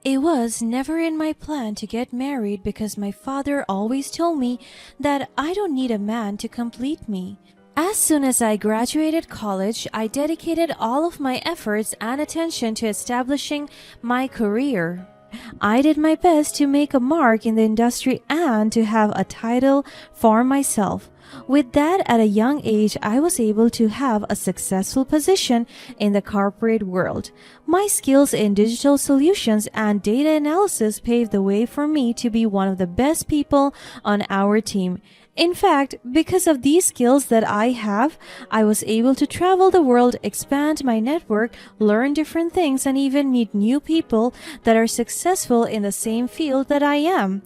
It was never in my plan to get married because my father always told me that I don't need a man to complete me. As soon as I graduated college, I dedicated all of my efforts and attention to establishing my career. I did my best to make a mark in the industry and to have a title for myself. With that, at a young age, I was able to have a successful position in the corporate world. My skills in digital solutions and data analysis paved the way for me to be one of the best people on our team. In fact, because of these skills that I have, I was able to travel the world, expand my network, learn different things, and even meet new people that are successful in the same field that I am.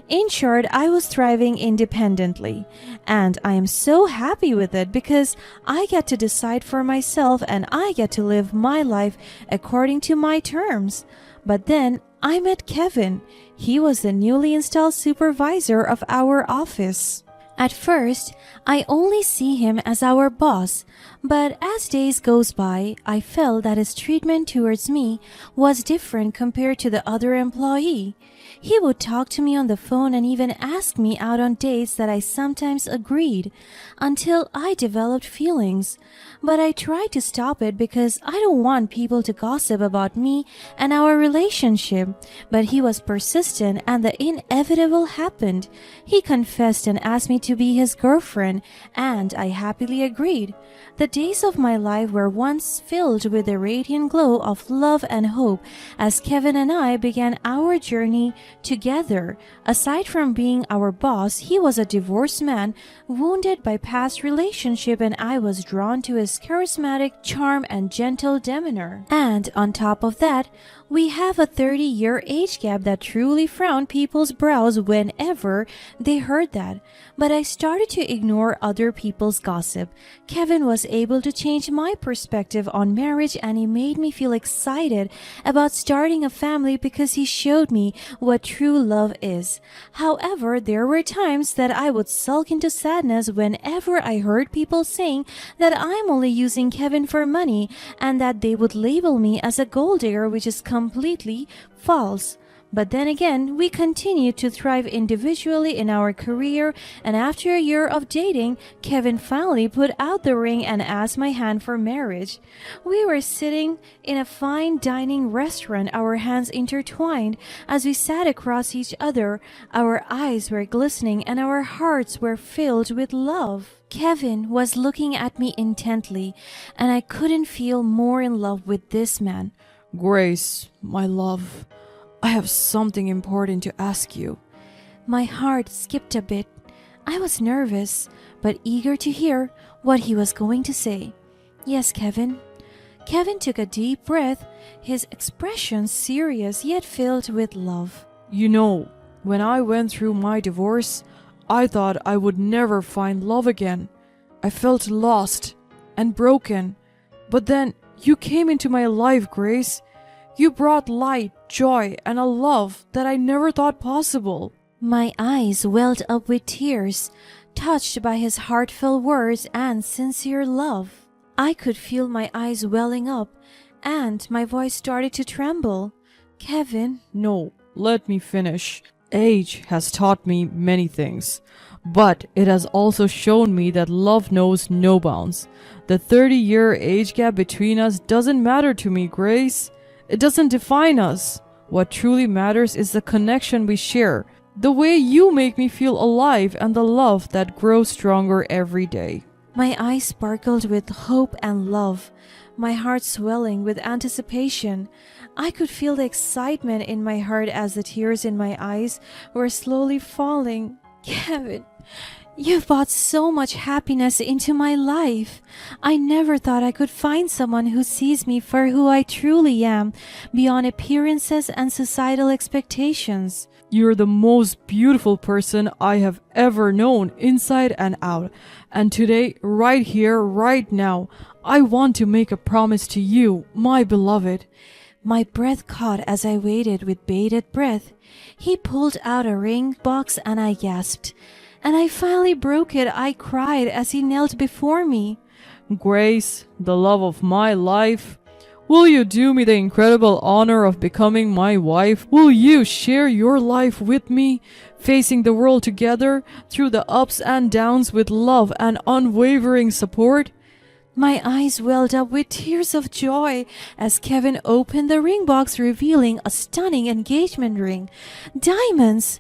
In short, I was thriving independently. And I am so happy with it because I get to decide for myself and I get to live my life according to my terms. But then I met Kevin. He was the newly installed supervisor of our office. At first, I only see him as our boss, but as days goes by, I felt that his treatment towards me was different compared to the other employee. He would talk to me on the phone and even ask me out on dates that I sometimes agreed, until I developed feelings. But I tried to stop it because I don't want people to gossip about me and our relationship. But he was persistent and the inevitable happened. He confessed and asked me to be his girlfriend, and I happily agreed. The days of my life were once filled with the radiant glow of love and hope as Kevin and I began our journey together. Aside from being our boss, he was a divorced man, wounded by past relationship, and I was drawn to his charismatic charm and gentle demeanor. And on top of that, we have a 30-year age gap that truly frowned people's brows whenever they heard that. But I started to ignore other people's gossip. Kevin was able to change my perspective on marriage, and he made me feel excited about starting a family because he showed me what true love is. However, there were times that I would sulk into sadness whenever I heard people saying that I'm only using Kevin for money and that they would label me as a gold digger, which is completely false. But then again, we continued to thrive individually in our career, and after a year of dating, Kevin finally put out the ring and asked my hand for marriage. We were sitting in a fine dining restaurant, our hands intertwined. As we sat across each other, our eyes were glistening and our hearts were filled with love. Kevin was looking at me intently, and I couldn't feel more in love with this man. Grace, my love, I have something important to ask you. My heart skipped a bit. I was nervous, but eager to hear what he was going to say. Yes, Kevin. Kevin took a deep breath, his expression serious yet filled with love. You know, when I went through my divorce, I thought I would never find love again. I felt lost and broken. But then you came into my life, Grace. You brought light, joy, and a love that I never thought possible. My eyes welled up with tears, touched by his heartfelt words and sincere love. I could feel my eyes welling up, and my voice started to tremble. Kevin. No, let me finish. Age has taught me many things, but it has also shown me that love knows no bounds. The 30-year age gap between us doesn't matter to me, Grace. It doesn't define us. What truly matters is the connection we share, the way you make me feel alive, and the love that grows stronger every day. My eyes sparkled with hope and love, my heart swelling with anticipation. I could feel the excitement in my heart as the tears in my eyes were slowly falling. Kevin, you've brought so much happiness into my life. I never thought I could find someone who sees me for who I truly am, beyond appearances and societal expectations. You're the most beautiful person I have ever known, inside and out. And today, right here, right now, I want to make a promise to you, my beloved. My breath caught as I waited with bated breath. He pulled out a ring box and I gasped. And I finally broke it. I cried as he knelt before me. Grace, the love of my life, Will you do me the incredible honor of becoming my wife? Will you share your life with me, facing the world together through the ups and downs with love and unwavering support? My eyes welled up with tears of joy as Kevin opened the ring box, revealing a stunning engagement ring. Diamonds!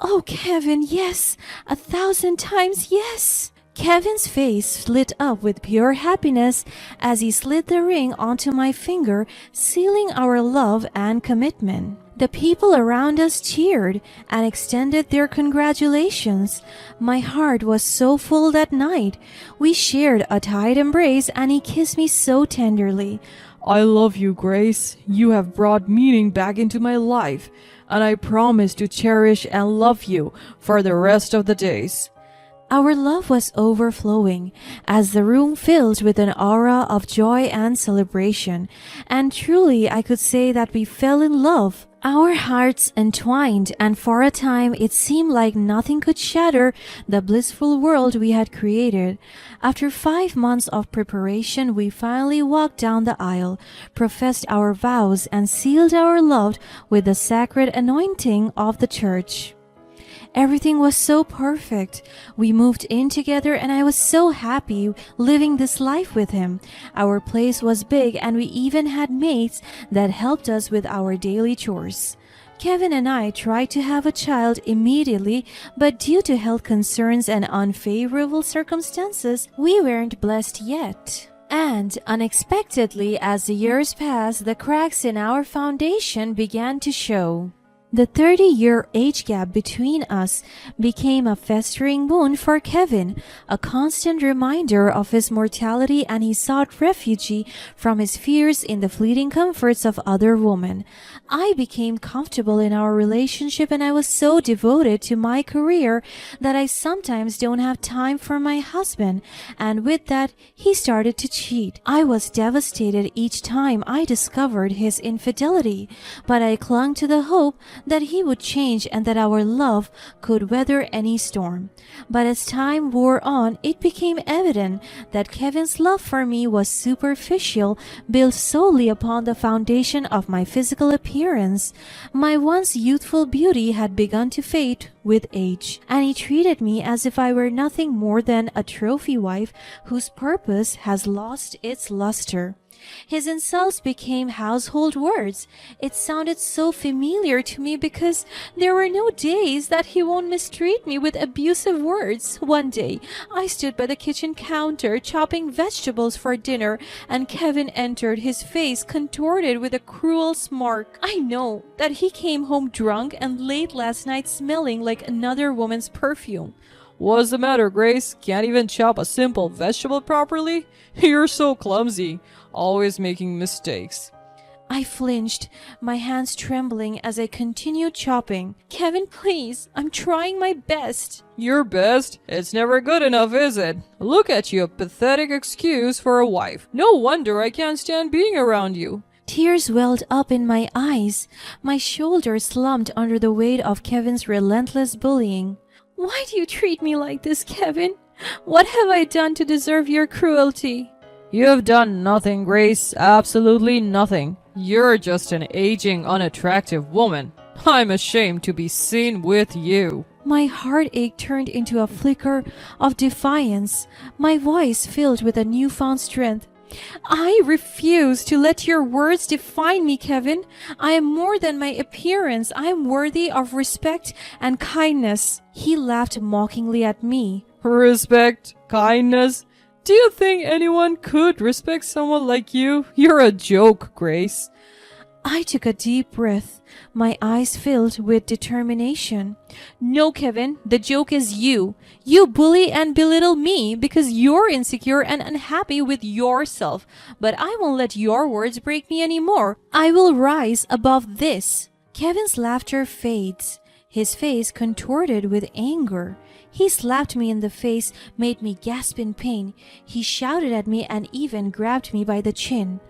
Oh, Kevin, yes! 1,000 times yes! Kevin's face lit up with pure happiness as he slid the ring onto my finger, sealing our love and commitment. The people around us cheered and extended their congratulations. My heart was so full that night. We shared a tight embrace and he kissed me so tenderly. I love you, Grace. You have brought meaning back into my life, and I promise to cherish and love you for the rest of the days. Our love was overflowing as the room filled with an aura of joy and celebration, and truly I could say that we fell in love. Our hearts entwined, and for a time it seemed like nothing could shatter the blissful world we had created. After 5 months of preparation, we finally walked down the aisle, professed our vows, and sealed our love with the sacred anointing of the church. Everything was so perfect. We moved in together and I was so happy living this life with him. Our place was big and we even had maids that helped us with our daily chores. Kevin and I tried to have a child immediately, but due to health concerns and unfavorable circumstances, we weren't blessed yet. And unexpectedly, as the years passed, the cracks in our foundation began to show. The 30-year age gap between us became a festering wound for Kevin, a constant reminder of his mortality, and he sought refuge from his fears in the fleeting comforts of other women. I became comfortable in our relationship and I was so devoted to my career that I sometimes don't have time for my husband, and with that, he started to cheat. I was devastated each time I discovered his infidelity, but I clung to the hope that he would change and that our love could weather any storm. But as time wore on, it became evident that Kevin's love for me was superficial, built solely upon the foundation of my physical appearance. My once youthful beauty had begun to fade with age, and he treated me as if I were nothing more than a trophy wife whose purpose has lost its luster. His insults became household words. It sounded so familiar to me because there were no days that he won't mistreat me with abusive words. One day, I stood by the kitchen counter chopping vegetables for dinner, and Kevin entered, his face contorted with a cruel smirk. I know that he came home drunk and late last night smelling like another woman's perfume. What's the matter, Grace? Can't even chop a simple vegetable properly? You're so clumsy, always making mistakes. I flinched, my hands trembling as I continued chopping. Kevin, please, I'm trying my best. Your best? It's never good enough, is it? Look at you, a pathetic excuse for a wife. No wonder I can't stand being around you. Tears welled up in my eyes. My shoulders slumped under the weight of Kevin's relentless bullying. Why do you treat me like this, Kevin? What have I done to deserve your cruelty? You have done nothing, Grace. Absolutely nothing. You're just an aging, unattractive woman. I'm ashamed to be seen with you. My heartache turned into a flicker of defiance, my voice filled with a newfound strength. I refuse to let your words define me, Kevin. I am more than my appearance. I am worthy of respect and kindness. He laughed mockingly at me. Respect? Kindness? Do you think anyone could respect someone like you? You're a joke, Grace. I took a deep breath, my eyes filled with determination. No, Kevin, the joke is you. You bully and belittle me because you're insecure and unhappy with yourself. But I won't let your words break me anymore. I will rise above this. Kevin's laughter fades, his face contorted with anger. He slapped me in the face, made me gasp in pain. He shouted at me and even grabbed me by the chin.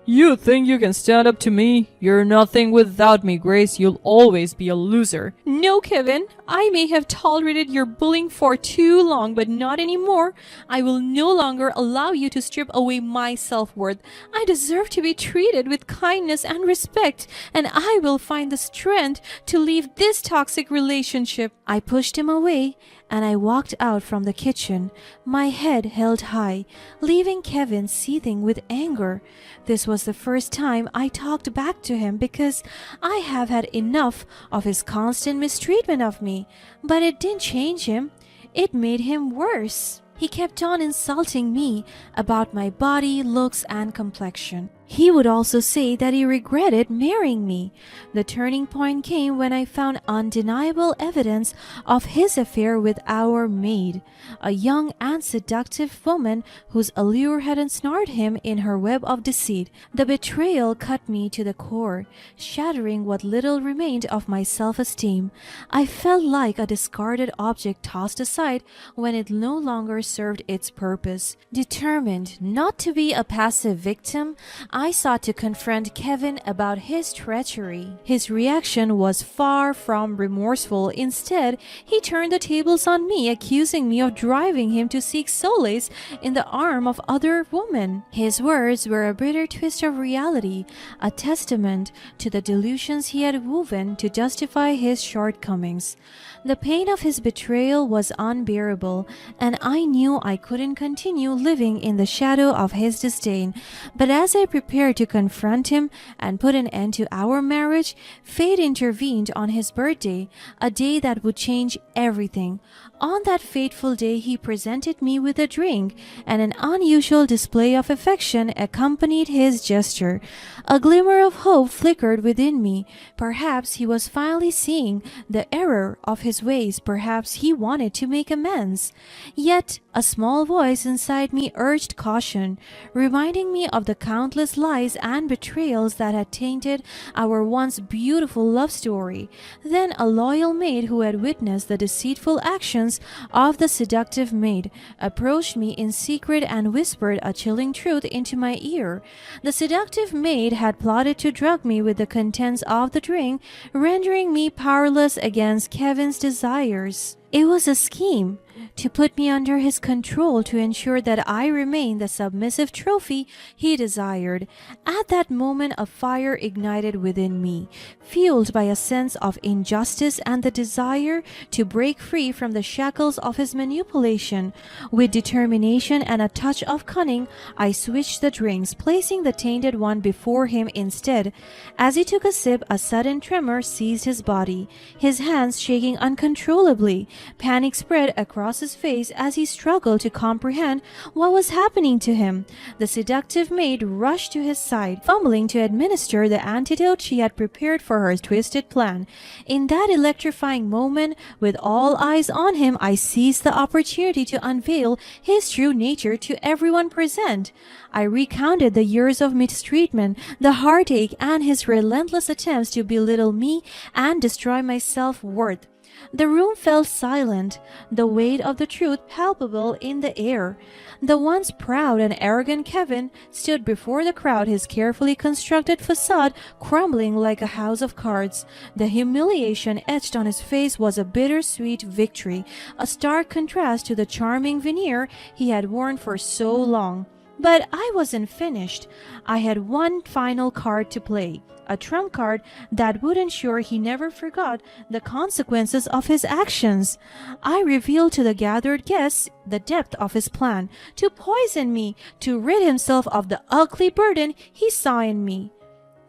You think you can stand up to me? You're nothing without me, Grace. You'll always be a loser. No, Kevin, I may have tolerated your bullying for too long, but not anymore. I will no longer allow you to strip away my self-worth. I deserve to be treated with kindness and respect, and I will find the strength to leave this toxic relationship. I pushed him away and I walked out from the kitchen, my head held high, leaving Kevin seething with anger. This was the first time I talked back to him because I have had enough of his constant mistreatment of me. But it didn't change him. It made him worse. He kept on insulting me about my body, looks, and complexion. He would also say that he regretted marrying me. The turning point came when I found undeniable evidence of his affair with our maid, a young and seductive woman whose allure had ensnared him in her web of deceit. The betrayal cut me to the core, shattering what little remained of my self-esteem. I felt like a discarded object tossed aside when it no longer served its purpose. Determined not to be a passive victim, I sought to confront Kevin about his treachery. His reaction was far from remorseful. Instead, he turned the tables on me, accusing me of driving him to seek solace in the arm of other women. His words were a bitter twist of reality, a testament to the delusions he had woven to justify his shortcomings. The pain of his betrayal was unbearable, and I knew I couldn't continue living in the shadow of his disdain. But as I prepared to confront him and put an end to our marriage, fate intervened on his birthday, a day that would change everything. On that fateful day, he presented me with a drink, and an unusual display of affection accompanied his gesture. A glimmer of hope flickered within me. Perhaps he was finally seeing the error of his ways. Perhaps he wanted to make amends. Yet, a small voice inside me urged caution, reminding me of the countless lies and betrayals that had tainted our once beautiful love story. Then a loyal maid who had witnessed the deceitful actions of the seductive maid approached me in secret and whispered a chilling truth into my ear. The seductive maid had plotted to drug me with the contents of the drink, rendering me powerless against Kevin's desires. It was a scheme to put me under his control to ensure that I remained the submissive trophy he desired. At that moment, a fire ignited within me, fueled by a sense of injustice and the desire to break free from the shackles of his manipulation. With determination and a touch of cunning, I switched the drinks, placing the tainted one before him instead. As he took a sip, a sudden tremor seized his body, his hands shaking uncontrollably. Panic spread across his face as he struggled to comprehend what was happening to him. The seductive maid rushed to his side, fumbling to administer the antidote she had prepared for her twisted plan. In that electrifying moment, with all eyes on him, I seized the opportunity to unveil his true nature to everyone present. I recounted the years of mistreatment, the heartache, and his relentless attempts to belittle me and destroy my self-worth. The room fell silent, the weight of the truth palpable in the air. The once proud and arrogant Kevin stood before the crowd, his carefully constructed facade crumbling like a house of cards. The humiliation etched on his face was a bittersweet victory, a stark contrast to the charming veneer he had worn for so long. But I wasn't finished. I had one final card to play, a trump card that would ensure he never forgot the consequences of his actions. I revealed to the gathered guests the depth of his plan, to poison me, to rid himself of the ugly burden he saw in me.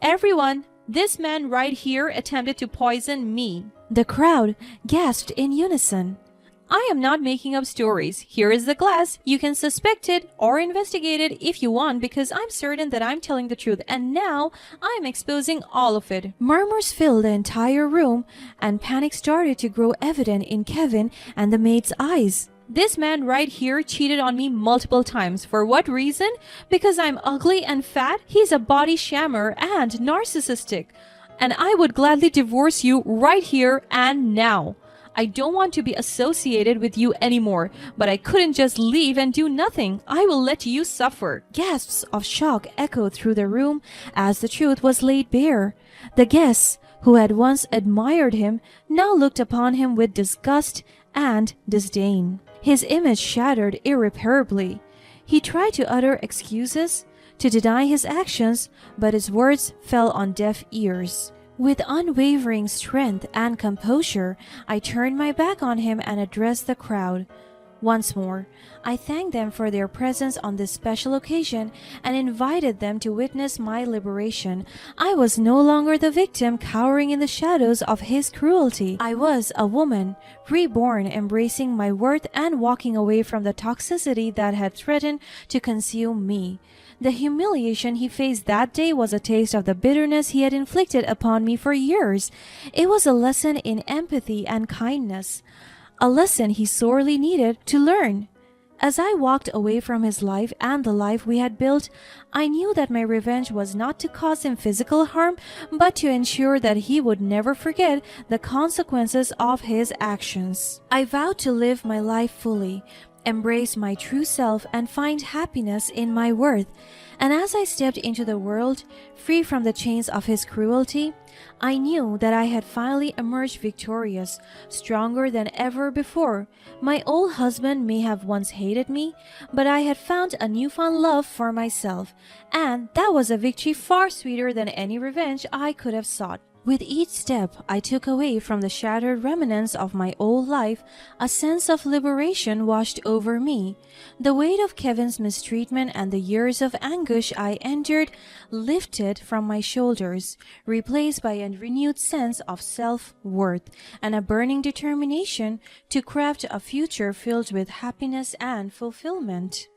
Everyone, this man right here attempted to poison me. The crowd gasped in unison. I am not making up stories. Here is the glass. You can suspect it or investigate it if you want, because I'm certain that I'm telling the truth, and now I'm exposing all of it. Murmurs filled the entire room, and panic started to grow evident in Kevin and the maid's eyes. This man right here cheated on me multiple times. For what reason? Because I'm ugly and fat? He's a body shammer and narcissistic. And I would gladly divorce you right here and now. I don't want to be associated with you anymore, but I couldn't just leave and do nothing. I will let you suffer. Gasps of shock echoed through the room as the truth was laid bare. The guests who had once admired him, now looked upon him with disgust and disdain. His image shattered irreparably. He tried to utter excuses, to deny his actions, but his words fell on deaf ears. With unwavering strength and composure, I turned my back on him and addressed the crowd. Once more, I thanked them for their presence on this special occasion and invited them to witness my liberation. I was no longer the victim cowering in the shadows of his cruelty. I was a woman, reborn, embracing my worth and walking away from the toxicity that had threatened to consume me. The humiliation he faced that day was a taste of the bitterness he had inflicted upon me for years. It was a lesson in empathy and kindness, a lesson he sorely needed to learn. As I walked away from his life and the life we had built, I knew that my revenge was not to cause him physical harm, but to ensure that he would never forget the consequences of his actions. I vowed to live my life fully, embrace my true self, and find happiness in my worth. And as I stepped into the world, free from the chains of his cruelty, I knew that I had finally emerged victorious, stronger than ever before. My old husband may have once hated me, but I had found a newfound love for myself, and that was a victory far sweeter than any revenge I could have sought. With each step I took away from the shattered remnants of my old life, a sense of liberation washed over me. The weight of Kevin's mistreatment and the years of anguish I endured lifted from my shoulders, replaced by a renewed sense of self-worth and a burning determination to craft a future filled with happiness and fulfillment.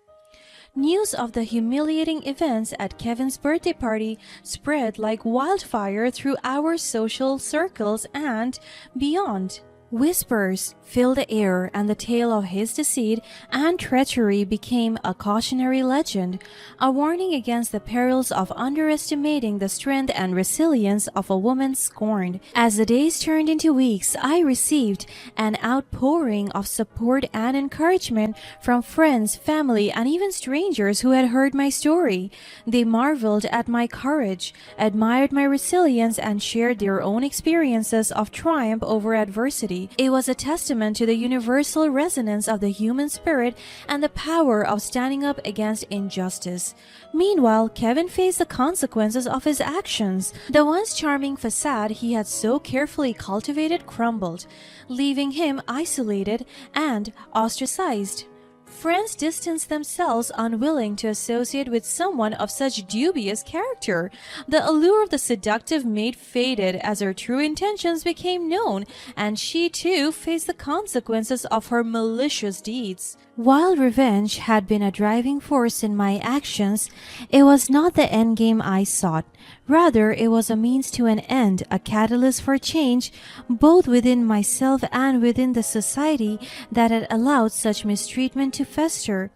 News of the humiliating events at Kevin's birthday party spread like wildfire through our social circles and beyond. Whispers filled the air, and the tale of his deceit and treachery became a cautionary legend, a warning against the perils of underestimating the strength and resilience of a woman scorned. As the days turned into weeks, I received an outpouring of support and encouragement from friends, family, and even strangers who had heard my story. They marveled at my courage, admired my resilience, and shared their own experiences of triumph over adversity. It was a testament to the universal resonance of the human spirit and the power of standing up against injustice. Meanwhile, Kevin faced the consequences of his actions. The once charming facade he had so carefully cultivated crumbled, leaving him isolated and ostracized. Friends distanced themselves, unwilling to associate with someone of such dubious character. The allure of the seductive maid faded as her true intentions became known, and she too faced the consequences of her malicious deeds. While revenge had been a driving force in my actions, it was not the endgame I sought. Rather, it was a means to an end, a catalyst for change, both within myself and within the society that had allowed such mistreatment to fester.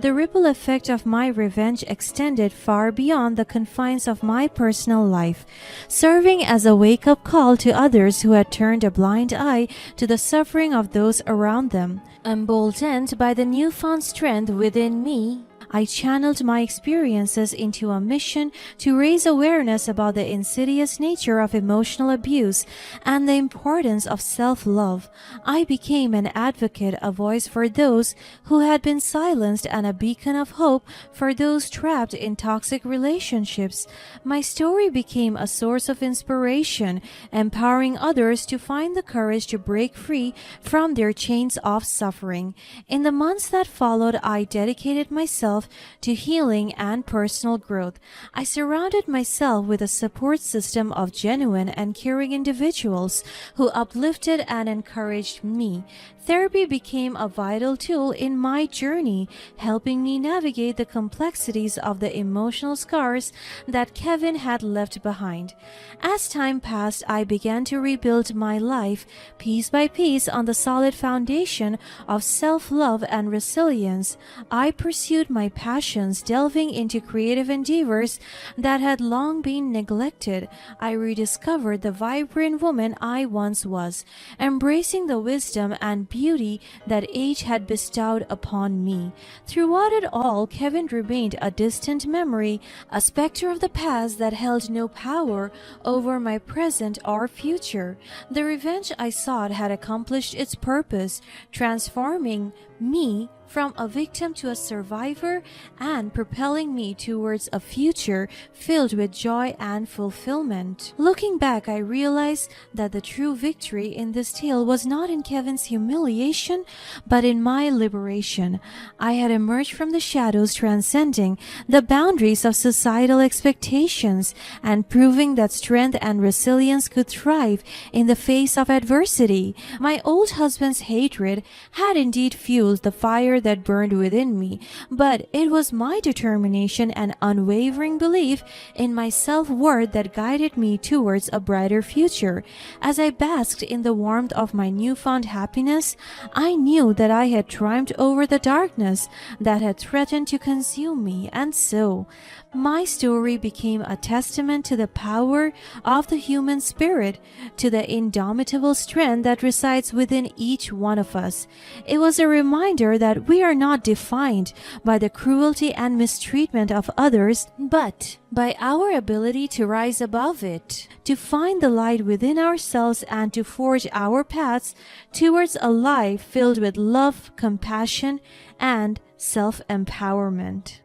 The ripple effect of my revenge extended far beyond the confines of my personal life, serving as a wake-up call to others who had turned a blind eye to the suffering of those around them. Emboldened by the newfound strength within me, I channeled my experiences into a mission to raise awareness about the insidious nature of emotional abuse and the importance of self-love. I became an advocate, a voice for those who had been silenced, and a beacon of hope for those trapped in toxic relationships. My story became a source of inspiration, empowering others to find the courage to break free from their chains of suffering. In the months that followed, I dedicated myself to healing and personal growth. I surrounded myself with a support system of genuine and caring individuals who uplifted and encouraged me. Therapy became a vital tool in my journey, helping me navigate the complexities of the emotional scars that Kevin had left behind. As time passed, I began to rebuild my life piece by piece on the solid foundation of self-love and resilience. I pursued my my passions, delving into creative endeavors that had long been neglected, I rediscovered the vibrant woman I once was, embracing the wisdom and beauty that age had bestowed upon me. Throughout it all, Kevin remained a distant memory, a specter of the past that held no power over my present or future. The revenge I sought had accomplished its purpose, transforming me from a victim to a survivor and propelling me towards a future filled with joy and fulfillment. Looking back, I realized that the true victory in this tale was not in Kevin's humiliation, but in my liberation. I had emerged from the shadows, transcending the boundaries of societal expectations and proving that strength and resilience could thrive in the face of adversity. My old husband's hatred had indeed fueled the fire that burned within me, but it was my determination and unwavering belief in my self-worth that guided me towards a brighter future. As I basked in the warmth of my newfound happiness, I knew that I had triumphed over the darkness that had threatened to consume me, and so my story became a testament to the power of the human spirit, to the indomitable strength that resides within each one of us. It was a reminder that we are not defined by the cruelty and mistreatment of others, but by our ability to rise above it, to find the light within ourselves and to forge our paths towards a life filled with love, compassion, and self-empowerment.